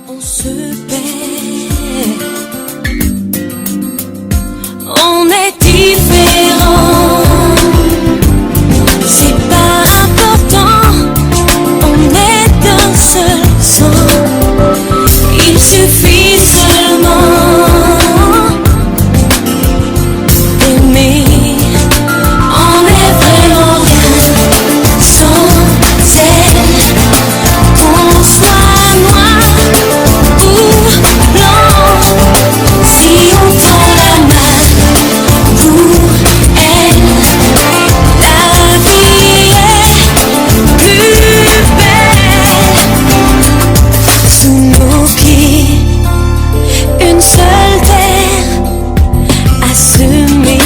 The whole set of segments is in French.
On se perd, on est différents, c'est pas important, on est d'un seul sang, il suffit seulement d'aimer, on est vraiment rien sans elle, qu'on soit noir ou blanc, si on prend la main pour elle, la vie est plus belle. Sous nos pieds, une seule terre à semer.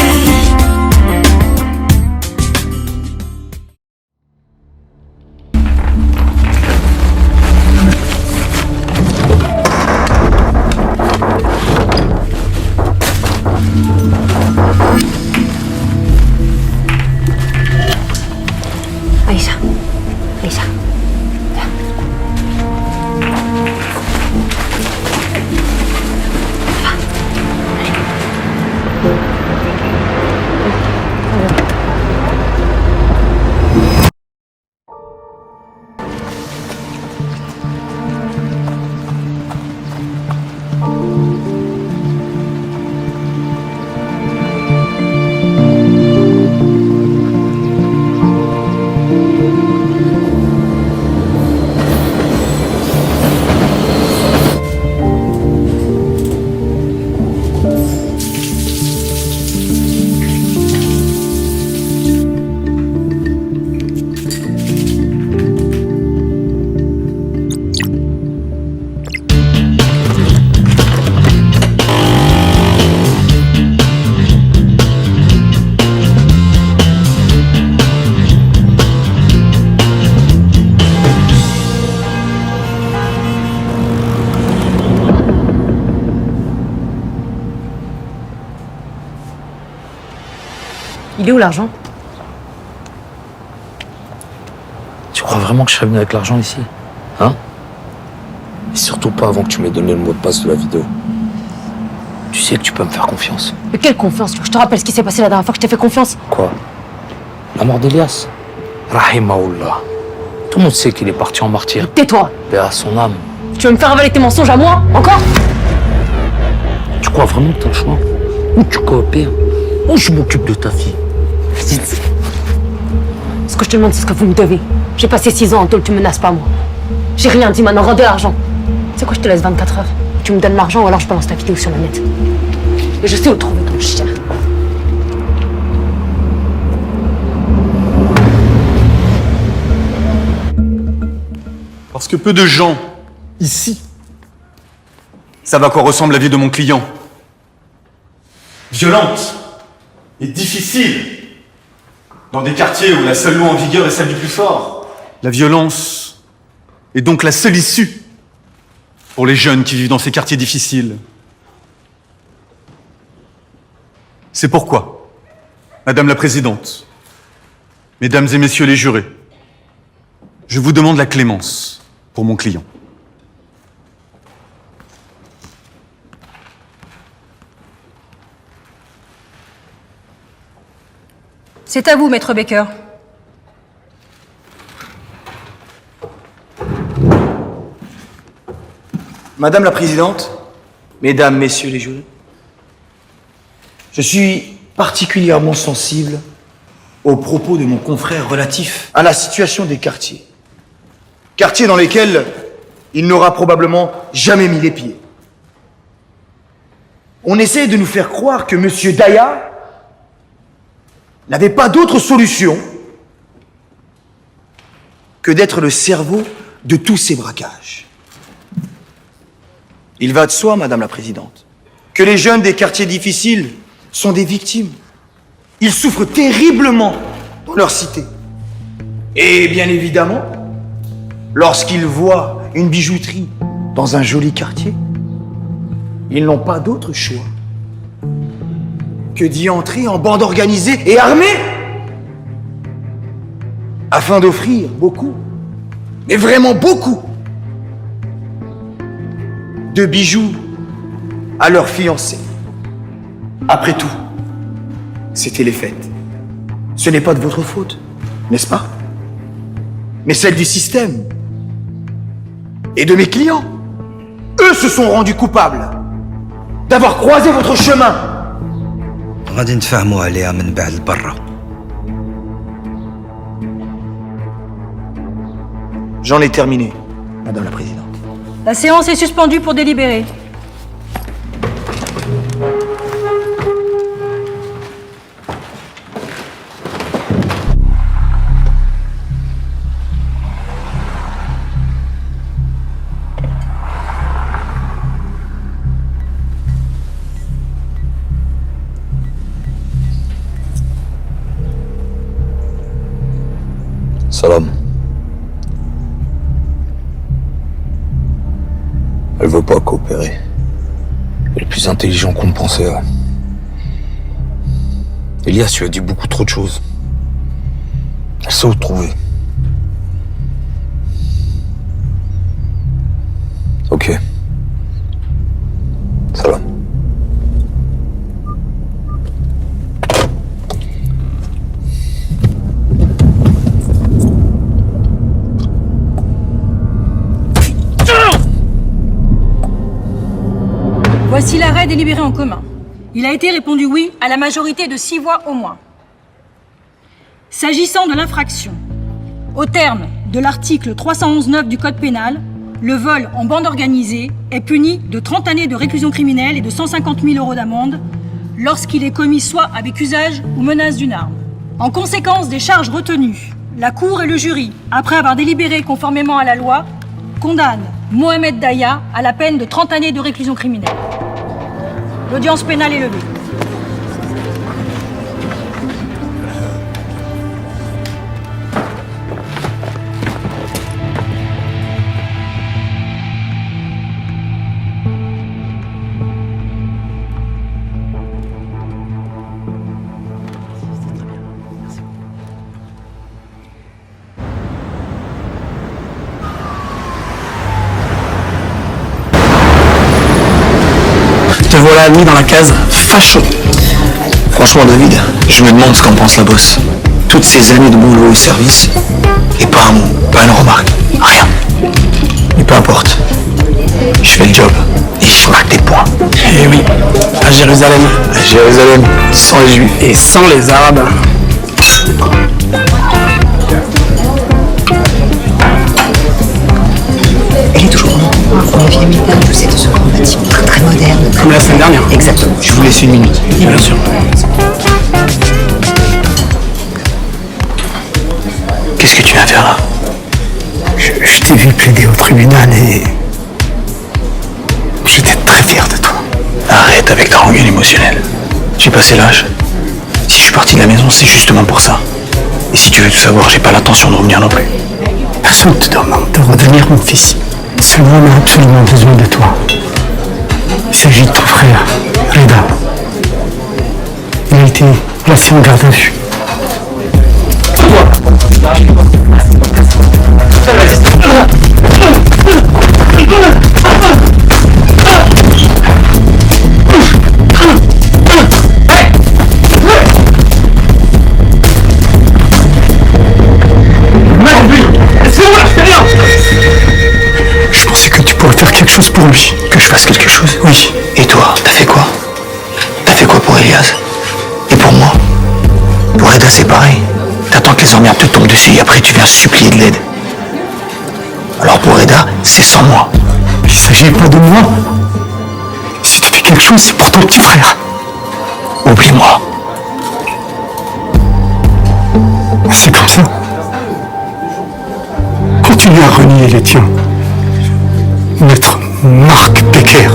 Aïcha, Aïcha, viens. Il est où l'argent? Tu crois vraiment que je serais venu avec l'argent ici? Hein? Et surtout pas avant que tu m'aies donné le mot de passe de la vidéo. Tu sais que tu peux me faire confiance. Mais quelle confiance? Je te rappelle ce qui s'est passé la dernière fois que je t'ai fait confiance. Quoi? La mort d'Elias? Rahimahullah. Tout le monde sait qu'il est parti en martyr. Tais-toi! Paix à son âme. Tu veux me faire avaler tes mensonges à moi? Encore? Tu crois vraiment que t'as le choix? Ou tu coopères, ou je m'occupe de ta fille. Ce que je te demande, c'est ce que vous me devez. J'ai passé 6 ans en tôle, tu menaces pas moi. J'ai rien dit, maintenant rends de l'argent. C'est quoi, je te laisse 24 heures. Tu me donnes l'argent ou alors je balance ta vidéo sur le net. Et je sais où trouver ton chien. Parce que peu de gens, ici, savent à quoi ressemble la vie de mon client. Violente et difficile, dans des quartiers où la seule loi en vigueur est celle du plus fort. La violence est donc la seule issue pour les jeunes qui vivent dans ces quartiers difficiles. C'est pourquoi, Madame la Présidente, Mesdames et Messieurs les jurés, je vous demande la clémence pour mon client. C'est à vous, Maître Baker. Madame la Présidente, Mesdames, Messieurs les jurés, je suis particulièrement sensible aux propos de mon confrère relatifs à la situation des quartiers. Quartiers dans lesquels il n'aura probablement jamais mis les pieds. On essaie de nous faire croire que Monsieur Daya n'avait pas d'autre solution que d'être le cerveau de tous ces braquages. Il va de soi, Madame la Présidente, que les jeunes des quartiers difficiles sont des victimes. Ils souffrent terriblement dans leur cité. Et bien évidemment, lorsqu'ils voient une bijouterie dans un joli quartier, ils n'ont pas d'autre choix que d'y entrer en bande organisée et armée, afin d'offrir beaucoup, mais vraiment beaucoup, de bijoux à leurs fiancés. Après tout, c'était les fêtes. Ce n'est pas de votre faute, n'est-ce pas? Mais celle du système et de mes clients. Eux se sont rendus coupables d'avoir croisé votre chemin. غادي نتفاهموا عليها من بعد برا. J'en ai terminé, Madame la Présidente. La séance est suspendue pour délibérer. Salam. Elle veut pas coopérer. Elle est plus intelligent qu'on le pensait. Ouais. Elias lui a dit beaucoup trop de choses. Elle sait où te trouver. Ok. Salam. Voici l'arrêt délibéré en commun. Il a été répondu oui à la majorité de 6 voix au moins. S'agissant de l'infraction, au terme de l'article 311-9 du Code pénal, le vol en bande organisée est puni de 30 années de réclusion criminelle et de 150 000 € d'amende lorsqu'il est commis soit avec usage ou menace d'une arme. En conséquence des charges retenues, la Cour et le jury, après avoir délibéré conformément à la loi, condamnent Mohamed Daya à la peine de 30 années de réclusion criminelle. L'audience pénale est levée. Te voilà mis dans la case facho. Franchement, David, je me demande ce qu'en pense la bosse. Toutes ces années de boulot au service, et pas un mot, pas une remarque, rien. Mais peu importe. Je fais le job et je marque des points. Eh oui, à Jérusalem. À Jérusalem, sans les juifs. Et sans les arabes. Elle est toujours en vieille métal, je sais, de ce grand bâtiment très moderne. Comme la semaine dernière. Exactement. Je vous laisse une minute. Bien sûr. Qu'est-ce que tu viens faire là? Je t'ai vu plaider au tribunal et... j'étais très fier de toi. Arrête avec ta rengaine émotionnelle. J'ai passé l'âge. Si je suis parti de la maison, c'est justement pour ça. Et si tu veux tout savoir, j'ai pas l'intention de revenir non plus. Personne ne te demande de redevenir mon fils. Ce monde a absolument besoin de toi. Il s'agit de ton frère, Reda. Il a été placé en garde à vue. Je pensais que tu pourrais faire quelque chose pour lui. Que je fasse quelque chose? Oui. Et toi, t'as fait quoi? T'as fait quoi pour Elias? Et pour moi? Pour Reda, c'est pareil. T'attends que les emmerdes te tombent dessus et après tu viens supplier de l'aide. Alors pour Reda, c'est sans moi. Il s'agit pas de moi. Si tu fais quelque chose, c'est pour ton petit frère. Oublie-moi. C'est comme ça. Continue à renier les tiens. Maître Marc Becker.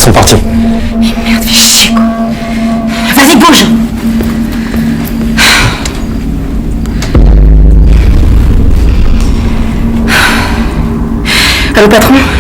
sont partis. Merde, fais chier, quoi. Vas-y, bouge. Allô, patron?